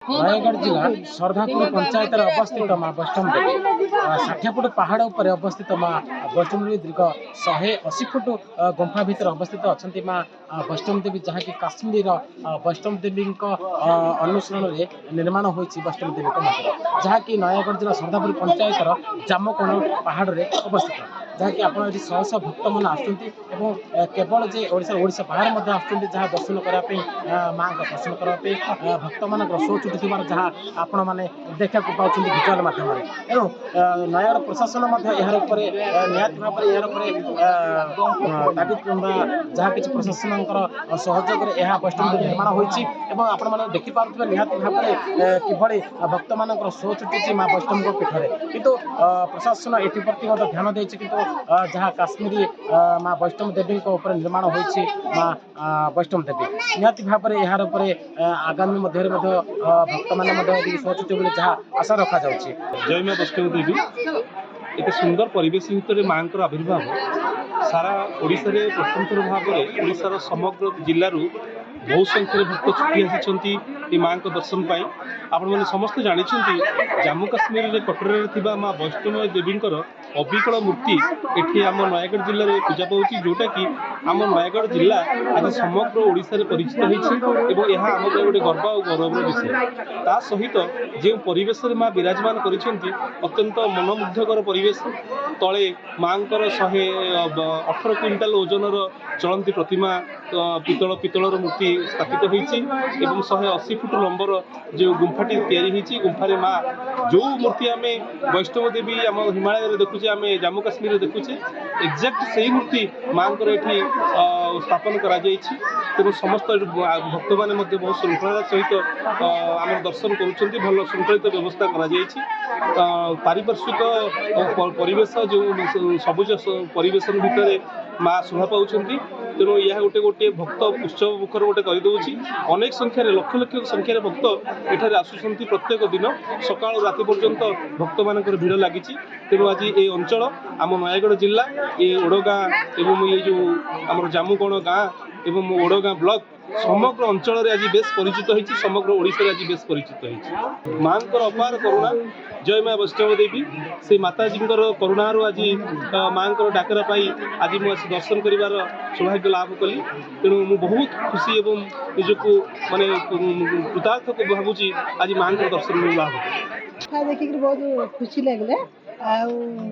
नयगढ़ जिला सरधापुर पंचायत अवस्थित माँ वैष्णव देवी 60 फुट पहाड़ उपर अवस्थित माँ वैष्णव देवी दीर्घ 180 फुट गुंफा भितर अवस्थित अच्छा माँ वैष्णव देवी जहाँकि काश्मीर वैष्णव देवी अनुसरण में निर्माण होती वैष्णव देवी मंदिर जहाँकि नयगढ़ जिला सरधापुर पंचायतर जामकोण पहाड़ में अवस्थित जहाँकि आप शह शह भक्त मैंने आसुँच केवल जे ओडिशा बाहर आसुँच जहाँ दर्शन करने माँ का दर्शन करने भक्त मान शो चुटी जहाँ आपण मैंने देखा पाँच भिजुआल मध्यम एणु नयगढ़ प्रशासन यार निहत भाव जहाँ कि प्रशासन सहयोग वैष्णव देवी निर्माण होती आपण देखिपे निहत भाव किभली भक्त मान शो चुटी माँ वैष्णव पीठर किंतु प्रशासन एप्रति ध्यान देती कि जहाँ काश्मीरी माँ वैष्णव देवी निर्माण होती माँ वैष्णव देवी निहत भाव यार आगामी भक्त मैंने शो चुटे बोले जहाँ आशा रखा जाउछि। जय माँ वैष्णव देवी एत सुंदर परिवेश भितर माँ आविर्भाव सारा ओडिशा रे प्रथम थर भाव में ओडिशार समग्र जिलूर बहुत संख्यार भक्त छुट्टी आसी माँ दर्शन पाई आपण मैंने समस्त जानते जम्मू काश्मीर में कटोरे थिबा माँ वैष्णव देवी अविकल मूर्ति एठी आम नयगढ़ जिले में पूजा पाऊँ जोटा कि आम नयगढ़ जिला आज समग्र ओडिशा रे परिचित होती आम गोटे गर्व और गौरव विषय ता सहित जो परिवेश माँ विराजमान कर अत्यंत मनमुग्धकर परिवेश तले माँ 118 क्विंटाल ओजनर चलती प्रतिमा पितलर मूर्ति स्थापित होती 180 फुट लंबर जो गुंफाटी या गुंफारे माँ जो मूर्ति आम वैष्णव देवी आम हिमालय देखुचे आम जम्मू काश्मीर देखुचे एक्जाक्ट से ही मूर्ति माँ ये स्थापन करा तेणु समस्त भक्त मैंने बहुत श्रृंखलार सहित आम दर्शन करुँच भल श्रृंखलित व्यवस्था पारिपार्श्विक परिवेश जो सबुज परिवेश भितर माँ शोभा पाँच तेणु यह गोटे गोटे भक्त उत्सव मुखर गोटे करदे अनेक संख्यार लक्ष लक्ष संख्यार भक्त एठार आसुंच प्रत्येक दिन सका राति पर्यंत भक्त मान भिड़ लगी तेणु आज ये अंचल आम नयगढ़ जिला ये ओडगाँ एवं ये जो आम जामुकोण गाँ एवं ओडगाँ ब्लॉक समग्र अंचल आज बेस परिचित होती समग्र ओडिशा आज बेस परिचित होती माँ अपार करुणा जय माँ वैष्णव देवी से माताजी करुणार आज माँ डाकरा पाई आज मुझे दर्शन कर सौभाग्य लाभ कली तेणु मु बहुत खुशी एवं निजक माने कृतार्थ को भावुची आज माँ दर्शन लाभ देखिक बहुत खुशी लगे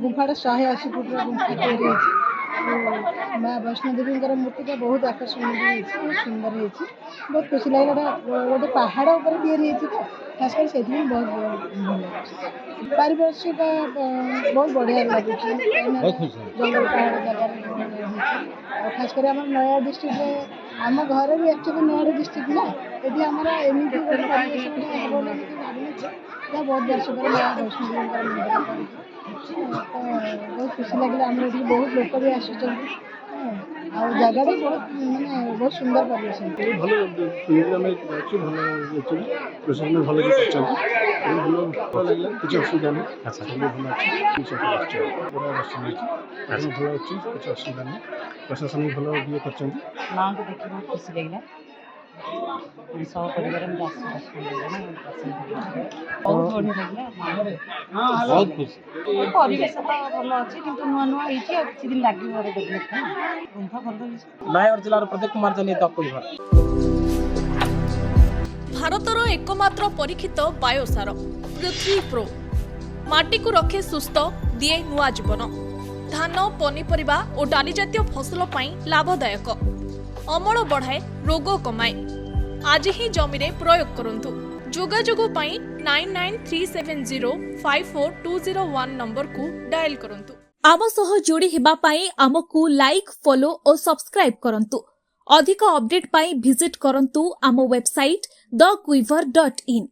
गुंफा 180 फुट गुंफा माँ वैष्णव देवी मूर्ति बहुत आकर्षण सुंदर है बहुत खुशी लगे गोटे पहाड़ उपर तो खासकर से बहुत भल पारिपार्श्विक बहुत बढ़िया लगे जंगल पहाड़ जगह खासकर आम नया डिस्ट्रिक्ट आम घर भी एक्चुअली नया डिस्ट्रिक्ट ना यदि आमर एमती गोटे परिवेश भावना बहुत वर्ष पर माँ वैष्णव देवी तो बहुत खुशी लगे आम बहुत लोक भी आसुँच जगह भी बहुत मानने बहुत सुंदर परिवेश प्रशासन भल भल लगे किसी असुविधा नहीं पूरा दर्शन भल अच्छी किसी असुविधा नहीं प्रशासन भल ये कर माँ को देखिए बहुत खुशी लगे सब परिवार में बहुत बढ़िया लगे बहुत खुशी परिवेश तो भल अच्छे कि नुआ नुआ होती किसी दिन लगे डेभलप गुंफा भल नयगढ़ जिलार प्रदीप कुमार जनी भारतर एकमात्र परीक्षित बायोसार पृथ्वी प्रो माटी को रखे सुस्थ दिए नुआ जीवन धान पनीपरिबा और डाली जातीय फसल पाई लाभदायक अमल बढ़ाए रोग कमाए आज ही जमी रे प्रयोग करंतु जोगाजोग पाई 9937054201 नंबर को डायल करंतु आम सह जोड़ी हेबा पाई आमको लाइक फॉलो और सब्सक्राइब करंतु अधिक अपडेट पाई विजिट करंतु आम वेबसाइट thequiver.in